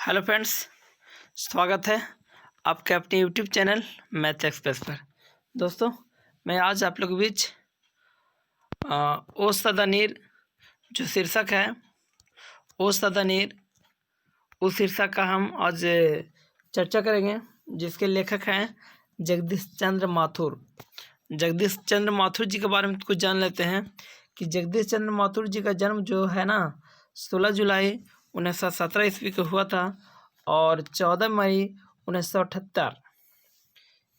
Hello friends, स्वागत है आपके अपने यूट्यूब चैनल मैथ एक्सप्रेस पर। दोस्तों, मैं आज आप लोगों के बीच ओ सदा नीर जो शीर्षक है, ओ सदा नीर, उस शीर्षक का हम आज चर्चा करेंगे, जिसके लेखक हैं जगदीश चंद्र माथुर। जगदीश चंद्र माथुर जी के बारे में कुछ जान लेते हैं कि जगदीश चंद्र माथुर जी का जन्म जो है ना 16 जुलाई 1917 ईस्वी को हुआ था और 14 मई 1978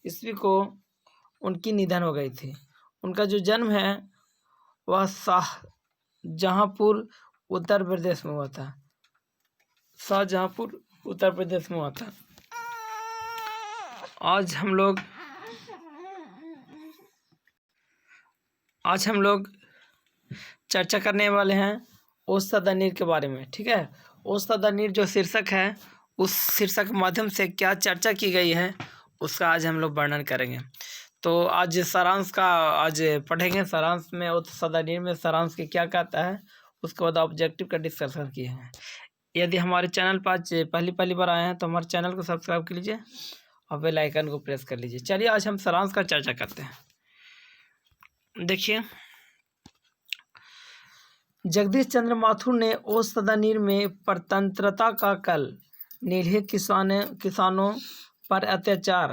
ईस्वी को उनकी निधन हो गई थी। उनका जो जन्म है वह शाहजहाँपुर उत्तर प्रदेश में हुआ था। शाहजहाँपुर उत्तर प्रदेश में हुआ था। आज हम लोग चर्चा करने वाले हैं ओ सदा नीर के बारे में। ठीक है, ओ सदा नीर जो शीर्षक है, उस शीर्षक के माध्यम से क्या चर्चा की गई है उसका आज हम लोग वर्णन करेंगे। तो आज सारांश का आज पढ़ेंगे। सारांश में ओ सदा नीर में सारांश के क्या कहता है, उसके बाद ऑब्जेक्टिव का डिस्कशन किए हैं। यदि हमारे चैनल पर आज पहली बार आए हैं तो हमारे चैनल को सब्सक्राइब कर लीजिए और बेल आइकन को प्रेस कर लीजिए। चलिए आज हम सारांश का चर्चा करते हैं। देखिए, जगदीश चंद्र माथुर ने ओ सदा नीर में परतंत्रता का कल, नीलहे किसानों पर अत्याचार,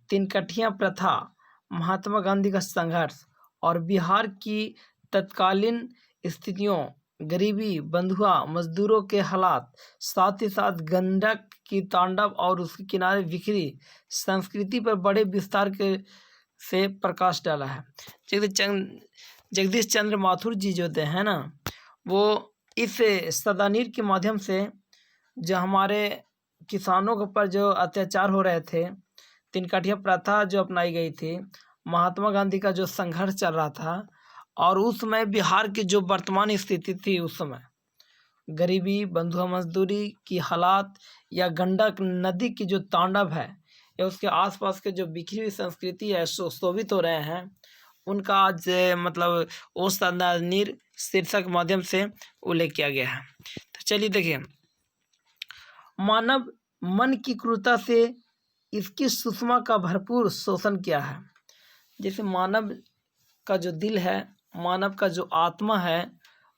तीनकठिया प्रथा, महात्मा गांधी का संघर्ष और बिहार की तत्कालीन स्थितियों, गरीबी, बंधुआ मजदूरों के हालात, साथ ही साथ गंडक की तांडव और उसके किनारे बिखरी संस्कृति पर बड़े विस्तार के से प्रकाश डाला है। जगदीश चंद्र माथुर जी जो हैं ना, वो इस सदा नीर के माध्यम से जो हमारे किसानों के ऊपर जो अत्याचार हो रहे थे, तीनकठिया प्रथा जो अपनाई गई थी, महात्मा गांधी का जो संघर्ष चल रहा था और उस समय बिहार की जो वर्तमान स्थिति थी, उस समय गरीबी, बंधुआ मजदूरी की हालात या गंडक नदी की जो तांडव है या उसके आसपास के जो बिखरी हुई संस्कृति है, शोभित हो रहे हैं, उनका आज मतलब ओ सदा नीर शीर्षक के माध्यम से उल्लेख किया गया है। तो चलिए देखिए, मानव मन की क्रूरता से इसकी सुषमा का भरपूर शोषण किया है। जैसे मानव का जो दिल है, मानव का जो आत्मा है,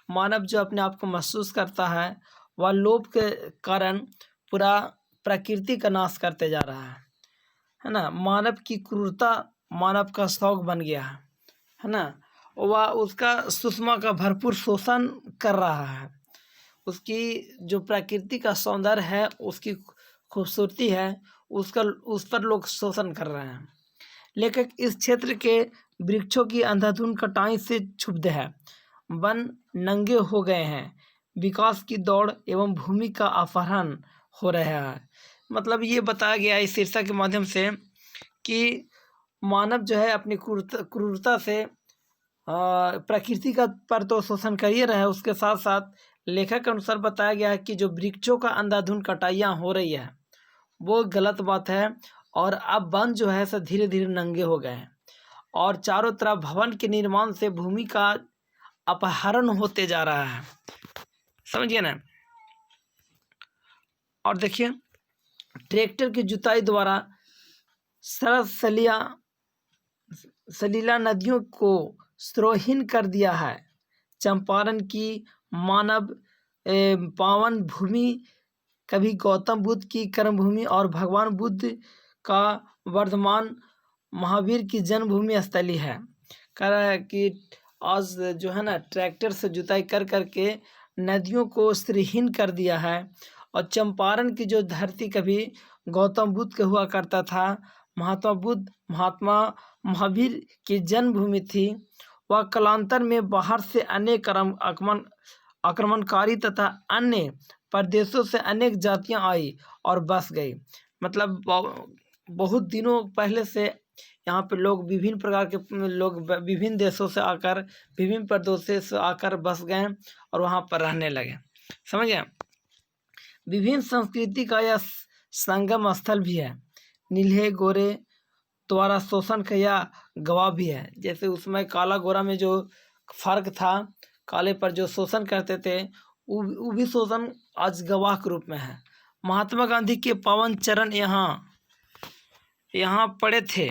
मानव जो अपने आप को महसूस करता है, वह लोभ के कारण पूरा प्रकृति का नाश करते जा रहा है ना। मानव की क्रूरता मानव का शौक बन गया है ना। वह उसका सुषमा का भरपूर शोषण कर रहा है। उसकी जो प्रकृति का सौंदर्य है, उसकी खूबसूरती है, उस पर लोग शोषण कर रहे हैं। लेखक इस क्षेत्र के वृक्षों की अंधाधुंध कटाई से क्षुब्ध है। वन नंगे हो गए हैं, विकास की दौड़ एवं भूमि का अपहरण हो रहा है। मतलब ये बताया गया है इस शीर्षक के माध्यम से कि मानव जो है अपनी क्रूरता से प्रकृति का पर तो शोषण कर ही रहा है, उसके साथ साथ लेखक के अनुसार बताया गया है कि जो वृक्षों का अंधाधुंध कटाइयाँ हो रही है वो गलत बात है। और अब वन जो है सब धीरे धीरे नंगे हो गए हैं और चारों तरफ भवन के निर्माण से भूमि का अपहरण होते जा रहा है। समझिए ना। और देखिए, ट्रैक्टर की जुताई द्वारा सलीला नदियों को स्रोहीन कर दिया है। चंपारण की मानव पावन भूमि कभी गौतम बुद्ध की कर्मभूमि और भगवान बुद्ध का वर्धमान महावीर की जन्मभूमि स्थली है। कह रहा है कि आज जो है ना ट्रैक्टर से जुताई कर करके नदियों को श्रीहीन कर दिया है। और चंपारण की जो धरती कभी गौतम बुद्ध का हुआ करता था, महात्मा महावीर की जन्मभूमि थी, वह कालांतर में बाहर से अनेक आक्रमणकारी तथा अन्य प्रदेशों से अनेक जातियां आई और बस गई। मतलब बहुत दिनों पहले से यहाँ पे लोग विभिन्न प्रकार के लोग विभिन्न देशों से आकर, विभिन्न प्रदेशों से आकर बस गए और वहाँ पर रहने लगे। समझ गए। विभिन्न संस्कृति का यह संगम स्थल भी है। नीले गोरे द्वारा शोषण का यह गवाह भी है। जैसे उसमें काला गोरा में जो फर्क था, काले पर जो शोषण करते थे, वो भी शोषण आज गवाह के रूप में है। महात्मा गांधी के पावन चरण यहाँ पड़े थे।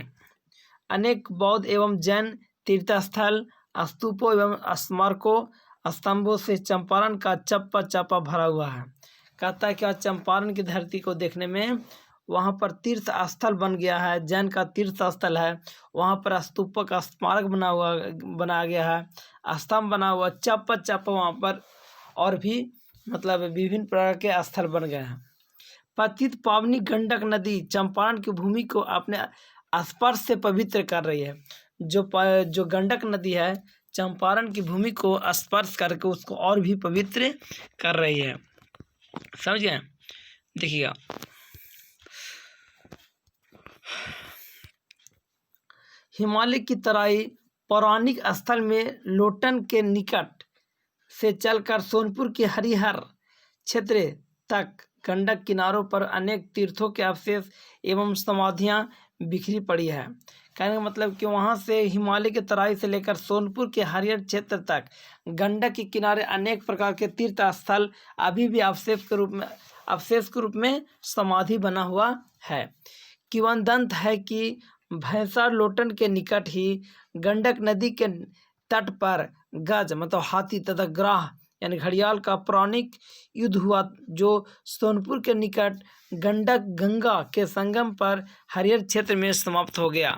अनेक बौद्ध एवं जैन तीर्थस्थल, स्तूपों एवं स्मारकों, स्तंभों से चंपारण का चप्पा चप्पा भरा हुआ है। कहता है कि चंपारण की धरती को देखने में वहाँ पर तीर्थ स्थल बन गया है, जैन का तीर्थ स्थल है, वहाँ पर स्तूपों का स्मारक बनाया गया है, स्तंभ बना हुआ, चप्पा चप्पा वहाँ पर और भी मतलब विभिन्न प्रकार के स्थल बन गए हैं। पतित पावनी गंडक नदी चंपारण की भूमि को अपने स्पर्श से पवित्र कर रही है। जो गंडक नदी है चंपारण की भूमि को स्पर्श करके उसको और भी पवित्र कर रही है। समझ गए? देखिएगा, हिमालय की तराई पौराणिक स्थल में लोटन के निकट से चलकर सोनपुर के हरिहर क्षेत्र तक गंडक किनारों पर अनेक तीर्थों के अवशेष एवं समाधियां बिखरी पड़ी है। कहने का मतलब कि वहाँ से हिमालय के तराई से लेकर सोनपुर के हरिहर क्षेत्र तक गंडक के किनारे अनेक प्रकार के तीर्थ स्थल अभी भी अवशेष के रूप में समाधि बना हुआ है। किंवदंत है कि भैंसार लोटन के निकट ही गंडक नदी के तट पर गज मतलब हाथी तथा ग्राह यानी घड़ियाल का पौराणिक युद्ध हुआ, जो सोनपुर के निकट गंडक गंगा के संगम पर हरिहर क्षेत्र में समाप्त हो गया।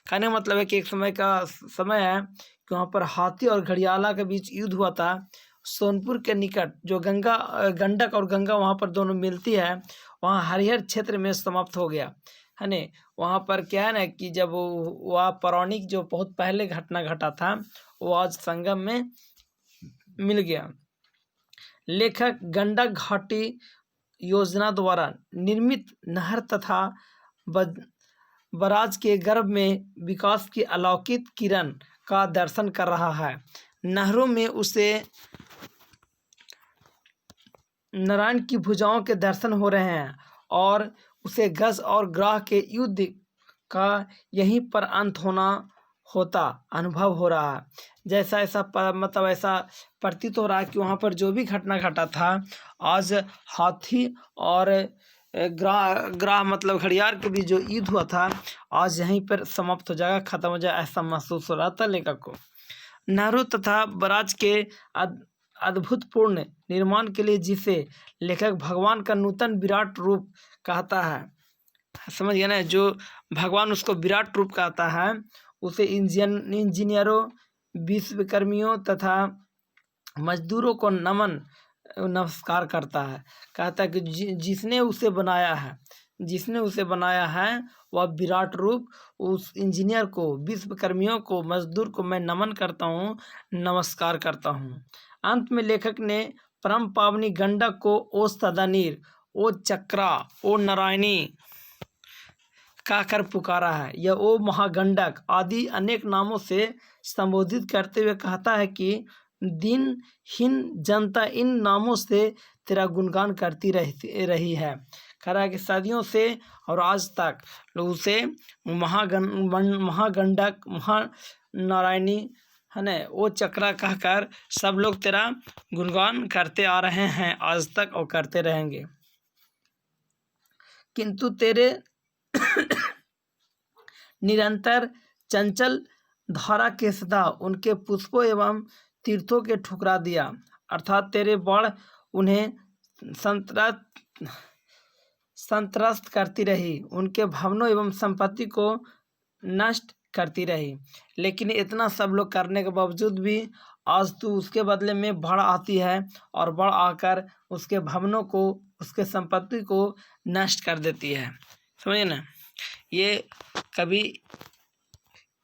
कहने का मतलब है कि एक समय है कि वहाँ पर हाथी और घड़ियाला के बीच युद्ध हुआ था। सोनपुर के निकट जो गंडक और गंगा वहाँ पर दोनों मिलती है, वहाँ हरिहर क्षेत्र में समाप्त हो गया है ने। वहाँ पर क्या है ना कि जब वह पौराणिक जो बहुत पहले घटना घटा था वो आज संगम में मिल गया। लेखक गंडक घाटी योजना द्वारा निर्मित नहर तथा बराज के गर्भ में विकास की अलौकिक किरण का दर्शन कर रहा है। नहरों में उसे नारायण की भुजाओं के दर्शन हो रहे हैं और उसे गज और ग्राह के युद्ध का यहीं पर अंत होता अनुभव हो रहा है। जैसा ऐसा प्रतीत हो रहा है कि वहाँ पर जो भी घटना घटा था आज हाथी और ग्राह मतलब घड़ियाल के बीच जो युद्ध हुआ था आज यहीं पर समाप्त हो जाएगा, खत्म हो जाएगा, ऐसा महसूस हो रहा था लेखक को। नहरों तथा बराज के अद्भुतपूर्ण निर्माण के लिए जिसे लेखक भगवान का नूतन विराट रूप कहता है, समझ गए ना, जो भगवान उसको विराट रूप कहता है उसे इंजीनियरों, विश्वकर्मियों तथा मजदूरों को नमस्कार करता है। कहता है कि जिसने उसे बनाया है वह विराट रूप, उस इंजीनियर को, विश्वकर्मियों को, मजदूर को मैं नमन करता हूँ, नमस्कार करता हूँ। अंत में लेखक ने परम पावनी गंडक को ओ सदानीर, ओ चक्रा, ओ नारायणी कहकर पुकारा है। यह ओ महागंडक आदि अनेक नामों से संबोधित करते हुए कहता है कि दिनहीन जनता इन नामों से तेरा गुणगान करती रही है। कह रहा है कि सदियों से और आज तक लोग उसे महागंडक, महानारायणी है ना, वो चक्रा कहकर सब लोग तेरा गुणगान करते आ रहे हैं आज तक और करते रहेंगे। किंतु तेरे निरंतर चंचल धारा के सदा उनके पुष्पों एवं तीर्थों के ठुकरा दिया, अर्थात तेरे बाढ़ उन्हें संतरस्त करती रही, उनके भवनों एवं संपत्ति को नष्ट करती रही। लेकिन इतना सब लोग करने के बावजूद भी आज तू उसके बदले में बाढ़ आती है और बाढ़ आकर उसके भवनों को, उसके संपत्ति को नष्ट कर देती है। समझे ना, ये कभी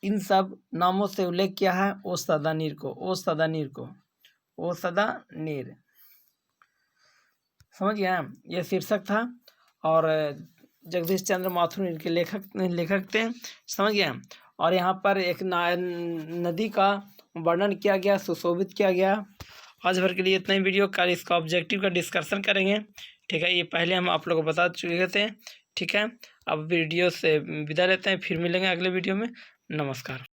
इन सब नामों से उल्लेख किया है ओ सदानीर को, ओ सदानीर को, ओ सदानीर। समझ गया, ये शीर्षक था और जगदीश चंद्र माथुर इनके लेखक थे। समझ गया। और यहाँ पर एक नदी का वर्णन किया गया, सुशोभित किया गया। आज भर के लिए इतना ही वीडियो, कल इसका ऑब्जेक्टिव का डिस्कशन करेंगे। ठीक है, ये पहले हम आप लोगों को बता चुके थे। ठीक है, अब वीडियो से विदा लेते हैं, फिर मिलेंगे अगले वीडियो में। नमस्कार।